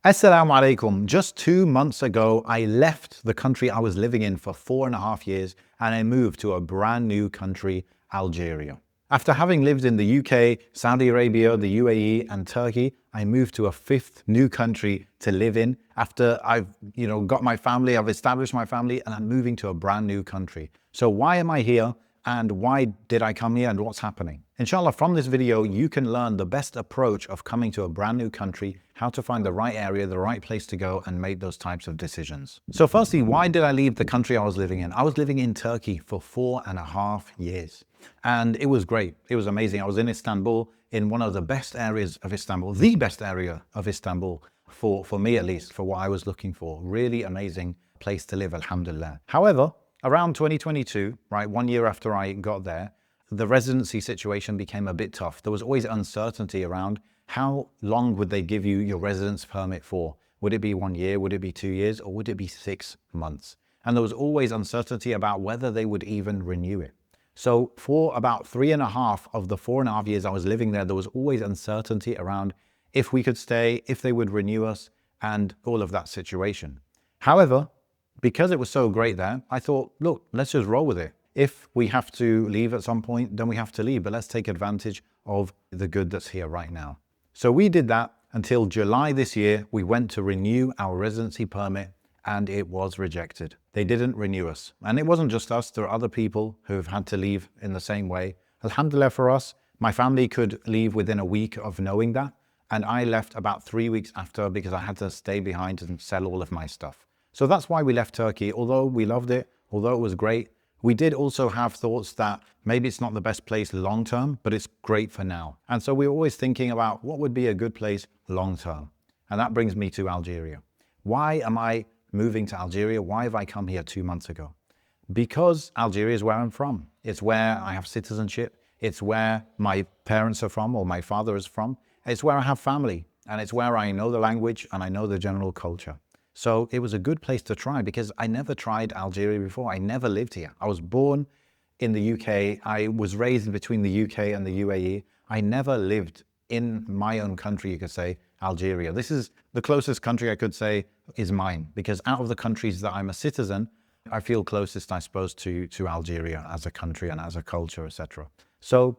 Assalamu alaikum. Just 2 months ago, I left the country I was living in for 4.5 years and I moved to a brand new country, Algeria. After having lived in the UK, Saudi Arabia, the UAE and Turkey, I moved to a fifth new country to live in. After I've got my family, I've established my family and I'm moving to a brand new country. So why am I here? And why did I come here and what's happening? Inshallah, from this video, you can learn the best approach of coming to a brand new country, how to find the right area, the right place to go and make those types of decisions. So firstly, why did I leave the country I was living in? I was living in Turkey for 4.5 years and it was great. It was amazing. I was in Istanbul, in one of the best areas of Istanbul, the best area of Istanbul for me at least, for what I was looking for. Really amazing place to live, alhamdulillah. However, around 2022, right, 1 year after I got there, the residency situation became a bit tough. There was always uncertainty around how long would they give you your residence permit for? Would it be 1 year? Would it be 2 years? Or would it be 6 months? And there was always uncertainty about whether they would even renew it. So for about 3.5 of the 4.5 years I was living there, there was always uncertainty around if we could stay, if they would renew us, and all of that situation. However, because it was so great there, I thought, look, let's just roll with it. If we have to leave at some point, then we have to leave, but let's take advantage of the good that's here right now. So we did that until July this year. We went to renew our residency permit and it was rejected. They didn't renew us. And it wasn't just us, there are other people who've had to leave in the same way. Alhamdulillah for us, my family could leave within a week of knowing that. And I left about 3 weeks after because I had to stay behind and sell all of my stuff. So that's why we left Turkey. Although we loved it, although it was great, we did also have thoughts that maybe it's not the best place long term, but it's great for now. And so we were always thinking about what would be a good place long term. And that brings me to Algeria. Why am I moving to Algeria? Why have I come here 2 months ago? Because Algeria is where I'm from. It's where I have citizenship. It's where my parents are from, or my father is from. It's where I have family. And it's where I know the language and I know the general culture. So it was a good place to try because I never tried Algeria before. I never lived here. I was born in the UK. I was raised between the UK and the UAE. I never lived in my own country, you could say, Algeria. This is the closest country I could say is mine, because out of the countries that I'm a citizen, I feel closest, I suppose, to Algeria as a country and as a culture, etc. So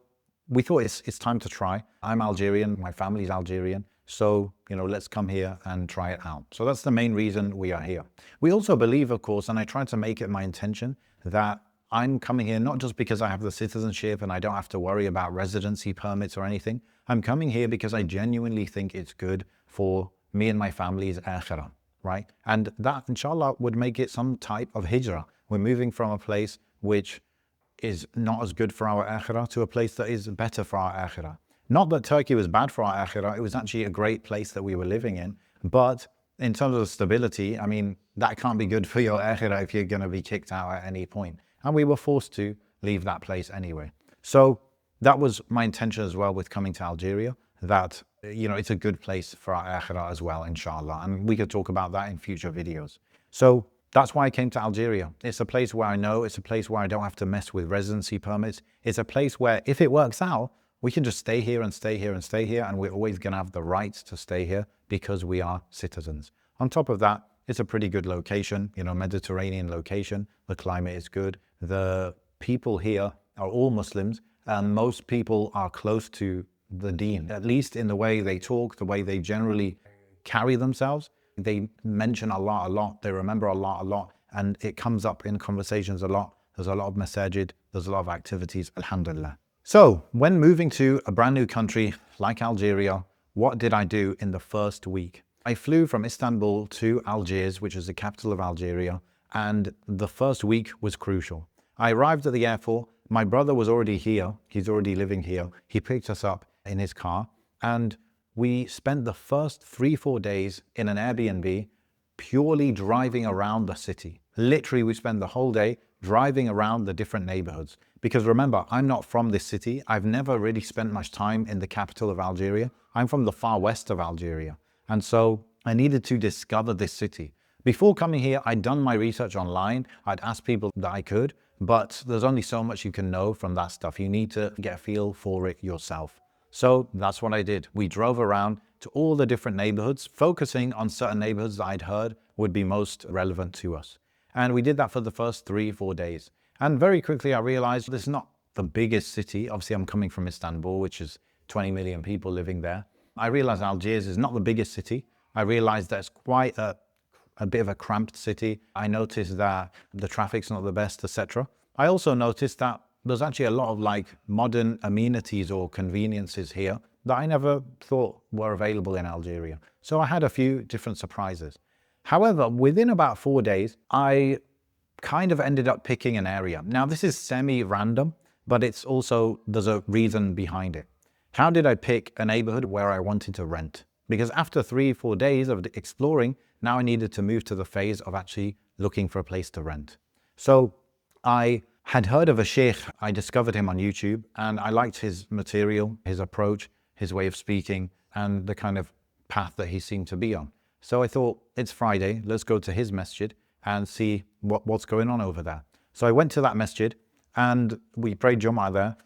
we thought it's time to try. I'm Algerian, my family's Algerian. So, let's come here and try it out. So that's the main reason we are here. We also believe, of course, and I try to make it my intention, that I'm coming here not just because I have the citizenship and I don't have to worry about residency permits or anything. I'm coming here because I genuinely think it's good for me and my family's akhirah, right? And that, inshallah, would make it some type of hijrah. We're moving from a place which is not as good for our akhirah to a place that is better for our akhirah. Not that Turkey was bad for our akhirah, it was actually a great place that we were living in. But in terms of stability, I mean, that can't be good for your akhirah if you're going to be kicked out at any point. And we were forced to leave that place anyway. So that was my intention as well with coming to Algeria, that, it's a good place for our akhirah as well, inshallah. And we could talk about that in future videos. So that's why I came to Algeria. It's a place where I know, it's a place where I don't have to mess with residency permits. It's a place where if it works out, we can just stay here and stay here and stay here, and we're always going to have the right to stay here because we are citizens. On top of that, it's a pretty good location, Mediterranean location. The climate is good. The people here are all Muslims, and most people are close to the deen, at least in the way they talk, the way they generally carry themselves. They mention Allah a lot, they remember Allah a lot, and it comes up in conversations a lot. There's a lot of masajid, there's a lot of activities, alhamdulillah. So when moving to a brand new country like Algeria, what did I do in the first week? I flew from Istanbul to Algiers, which is the capital of Algeria, and the first week was crucial. I arrived at the airport. My brother was already here. He's already living here. He picked us up in his car, and we spent the first 3-4 days in an Airbnb purely driving around the city. Literally, we spent the whole day driving around the different neighborhoods. Because remember, I'm not from this city. I've never really spent much time in the capital of Algeria. I'm from the far west of Algeria. And so I needed to discover this city. Before coming here, I'd done my research online. I'd asked people that I could, but there's only so much you can know from that stuff. You need to get a feel for it yourself. So that's what I did. We drove around to all the different neighborhoods, focusing on certain neighborhoods that I'd heard would be most relevant to us. And we did that for the first 3-4 days. And very quickly I realized this is not the biggest city. Obviously I'm coming from Istanbul, which is 20 million people living there. I realized Algiers is not the biggest city. I realized that it's quite a bit of a cramped city. I noticed that the traffic's not the best, etc. I also noticed that there's actually a lot of like modern amenities or conveniences here that I never thought were available in Algeria. So I had a few different surprises. However, within about 4 days, I kind of ended up picking an area. Now this is semi-random, but it's also, there's a reason behind it. How did I pick a neighborhood where I wanted to rent? Because after 3-4 days of exploring, now I needed to move to the phase of actually looking for a place to rent. So I had heard of a sheikh. I discovered him on YouTube and I liked his material, his approach, his way of speaking, and the kind of path that he seemed to be on. So I thought, it's Friday, let's go to his masjid and see what's going on over there. So I went to that masjid and we prayed Jummah there,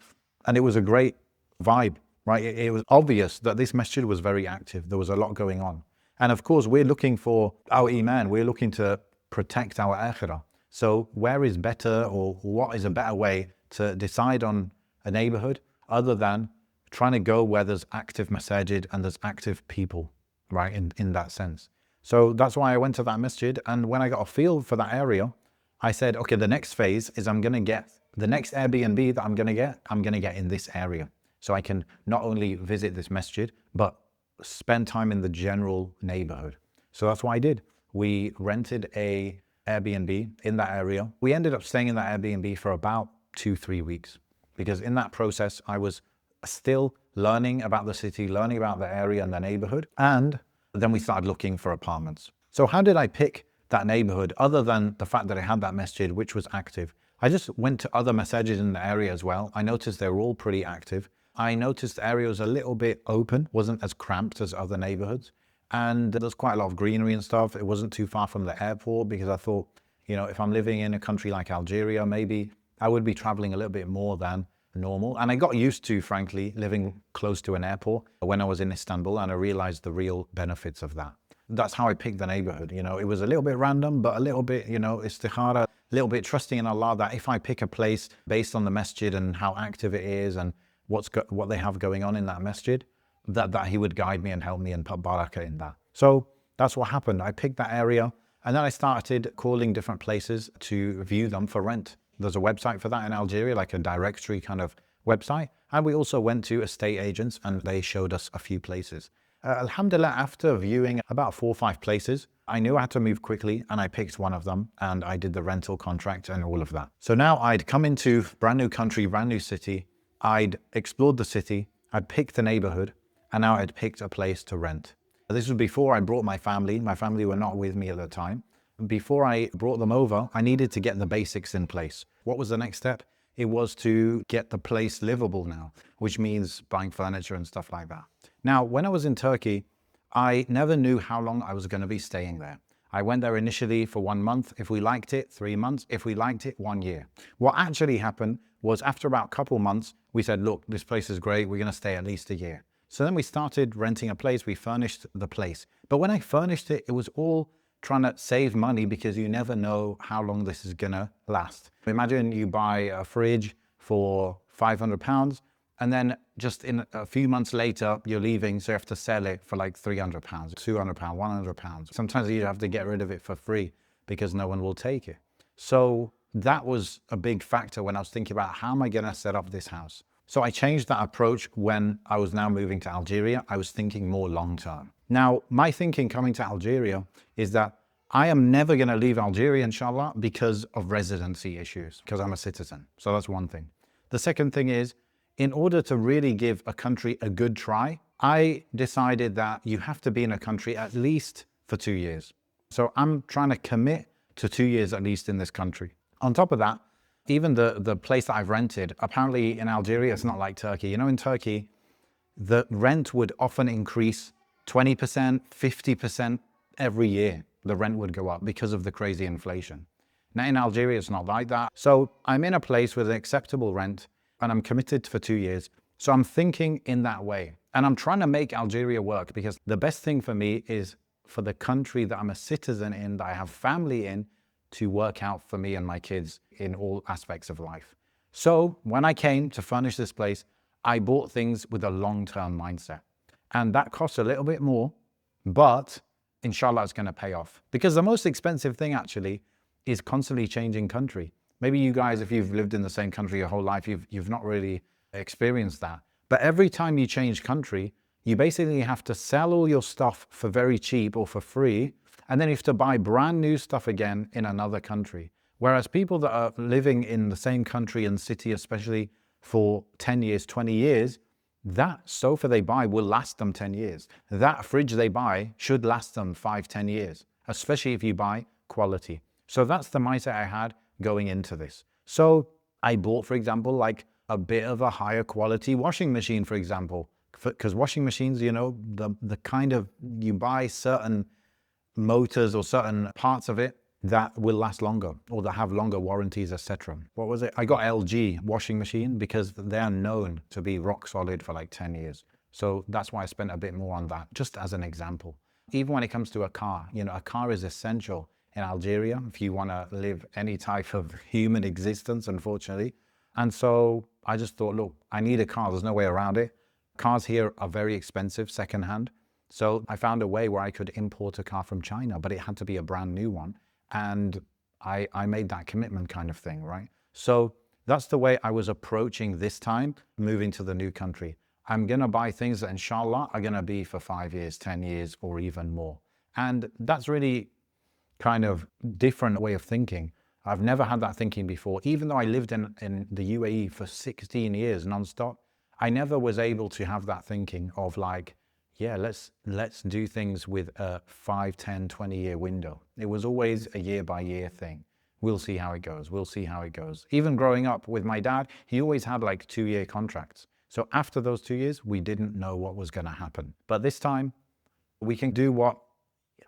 and it was a great vibe, right? It was obvious that this masjid was very active. There was a lot going on. And of course, we're looking for our iman. We're looking to protect our akhirah. So where is better, or what is a better way to decide on a neighborhood other than trying to go where there's active masajid and there's active people, right, in that sense. So that's why I went to that masjid, and when I got a feel for that area, I said, okay, the next phase is I'm gonna get, the next Airbnb that I'm gonna get in this area. So I can not only visit this masjid, but spend time in the general neighborhood. So that's what I did. We rented a Airbnb in that area. We ended up staying in that Airbnb for about 2-3 weeks, because in that process, I was still learning about the city, learning about the area and the neighborhood. And then we started looking for apartments. So how did I pick that neighborhood other than the fact that I had that masjid, which was active? I just went to other masajid in the area as well. I noticed they were all pretty active. I noticed the area was a little bit open, wasn't as cramped as other neighborhoods. And there's quite a lot of greenery and stuff. It wasn't too far from the airport, because I thought, you know, if I'm living in a country like Algeria, maybe I would be traveling a little bit more than normal. And I got used to, frankly, living close to an airport when I was in Istanbul, and I realized the real benefits of that. That's how I picked the neighborhood. You know, it was a little bit random, but a little bit, you know, istikhara, a little bit trusting in Allah that if I pick a place based on the masjid and how active it is and what they have going on in that masjid, that he would guide me and help me and put barakah in that. So that's what happened. I picked that area, and then I started calling different places to view them for rent. There's a website for that in Algeria, like a directory kind of website. And we also went to estate agents and they showed us a few places. Alhamdulillah, after viewing about 4 or 5 places, I knew I had to move quickly, and I picked one of them and I did the rental contract and all of that. So now I'd come into brand new country, brand new city. I'd explored the city, I'd picked the neighborhood, and now I'd picked a place to rent. This was before I brought my family. My family were not with me at the time. Before I brought them over, I needed to get the basics in place. What was the next step? It was to get the place livable now, which means buying furniture and stuff like that. Now, when I was in Turkey, I never knew how long I was going to be staying there. I went there initially for 1 month. If we liked it, 3 months. If we liked it, 1 year. What actually happened was after about a couple months, we said, look, this place is great. We're going to stay at least a year. So then we started renting a place. We furnished the place. But when I furnished it, it was all trying to save money, because you never know how long this is going to last. Imagine you buy a fridge for £500, and then just in a few months later, you're leaving, so you have to sell it for like £300, £200, £100. Sometimes you have to get rid of it for free because no one will take it. So that was a big factor when I was thinking about how am I going to set up this house. So I changed that approach when I was now moving to Algeria. I was thinking more long term. Now, my thinking coming to Algeria is that I am never going to leave Algeria, inshallah, because of residency issues, because I'm a citizen. So that's one thing. The second thing is, in order to really give a country a good try, I decided that you have to be in a country at least for 2 years. So I'm trying to commit to 2 years at least in this country. On top of that, even the place that I've rented, apparently in Algeria, it's not like Turkey. You know, in Turkey, the rent would often increase 20%, 50% every year. The rent would go up because of the crazy inflation. Now in Algeria, it's not like that. So I'm in a place with an acceptable rent and I'm committed for 2 years. So I'm thinking in that way. And I'm trying to make Algeria work because the best thing for me is for the country that I'm a citizen in, that I have family in, to work out for me and my kids in all aspects of life. So when I came to furnish this place, I bought things with a long-term mindset. And that costs a little bit more, but inshallah it's going to pay off. Because the most expensive thing actually is constantly changing country. Maybe you guys, if you've lived in the same country your whole life, you've not really experienced that. But every time you change country, you basically have to sell all your stuff for very cheap or for free, and then you have to buy brand new stuff again in another country. Whereas people that are living in the same country and city, especially for 10 years, 20 years, that sofa they buy will last them 10 years. That fridge they buy should last them 5, 10 years, especially if you buy quality. So that's the mindset I had going into this. So I bought, for example, like a bit of a higher quality washing machine, for example, because washing machines, you know, the kind of, you buy certain motors or certain parts of it that will last longer or that have longer warranties, etc. What was it? I got LG washing machine because they're known to be rock solid for like 10 years. So that's why I spent a bit more on that, just as an example. Even when it comes to a car, you know, a car is essential in Algeria if you want to live any type of human existence, unfortunately. And so I just thought, look, I need a car. There's no way around it. Cars here are very expensive secondhand. So I found a way where I could import a car from China, but it had to be a brand new one. And I made that commitment kind of thing, right? So that's the way I was approaching this time, moving to the new country. I'm going to buy things that inshallah are going to be for 5 years, 10 years, or even more. And that's really kind of different way of thinking. I've never had that thinking before. Even though I lived in the UAE for 16 years nonstop, I never was able to have that thinking of like, yeah, let's do things with a 5, 10, 20-year window. It was always a year-by-year thing. We'll see how it goes. We'll see how it goes. Even growing up with my dad, he always had like 2-year contracts. So after those 2 years, we didn't know what was going to happen. But this time, we can do what,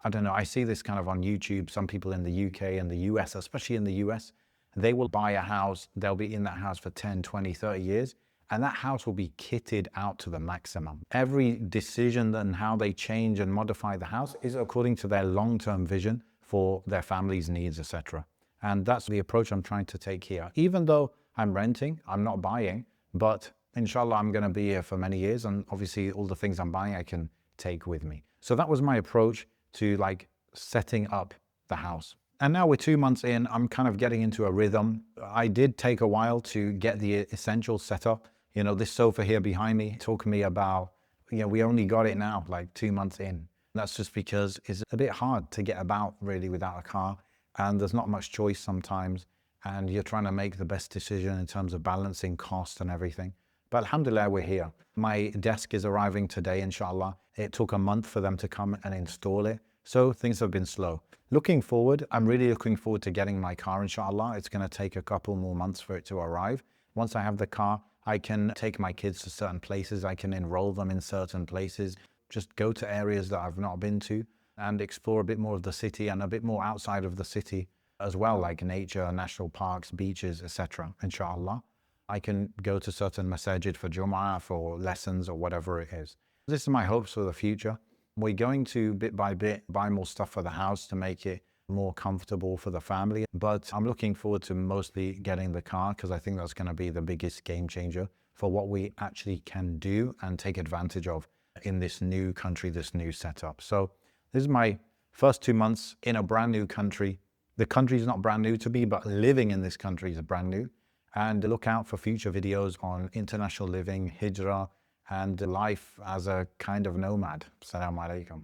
I don't know, I see this kind of on YouTube. Some people in the UK and the US, especially in the US, they will buy a house. They'll be in that house for 10, 20, 30 years. And that house will be kitted out to the maximum. Every decision and how they change and modify the house is according to their long-term vision for their family's needs, etc. And that's the approach I'm trying to take here. Even though I'm renting, I'm not buying, but inshallah, I'm going to be here for many years. And obviously all the things I'm buying, I can take with me. So that was my approach to like setting up the house. And now we're 2 months in, I'm kind of getting into a rhythm. I did take a while to get the essentials set up. You know, this sofa here behind me took me about, you know, we only got it now, like 2 months in. That's just because it's a bit hard to get about really without a car. And there's not much choice sometimes. And you're trying to make the best decision in terms of balancing cost and everything. But alhamdulillah, we're here. My desk is arriving today, inshallah. It took a month for them to come and install it. So things have been slow. Looking forward, I'm really looking forward to getting my car, inshallah. It's going to take a couple more months for it to arrive. Once I have the car, I can take my kids to certain places. I can enroll them in certain places, just go to areas that I've not been to and explore a bit more of the city and a bit more outside of the city as well, like nature, national parks, beaches, etc. Inshallah. I can go to certain masajid for Jum'ah, for lessons or whatever it is. This is my hopes for the future. We're going to, bit by bit, buy more stuff for the house to make it more comfortable for the family. But I'm looking forward to mostly getting the car because I think that's going to be the biggest game changer for what we actually can do and take advantage of in this new country, this new setup. So this is my first 2 months in a brand new country. The country is not brand new to me, but living in this country is brand new. And look out for future videos on international living, Hijrah, and life as a kind of nomad. Assalamu alaikum.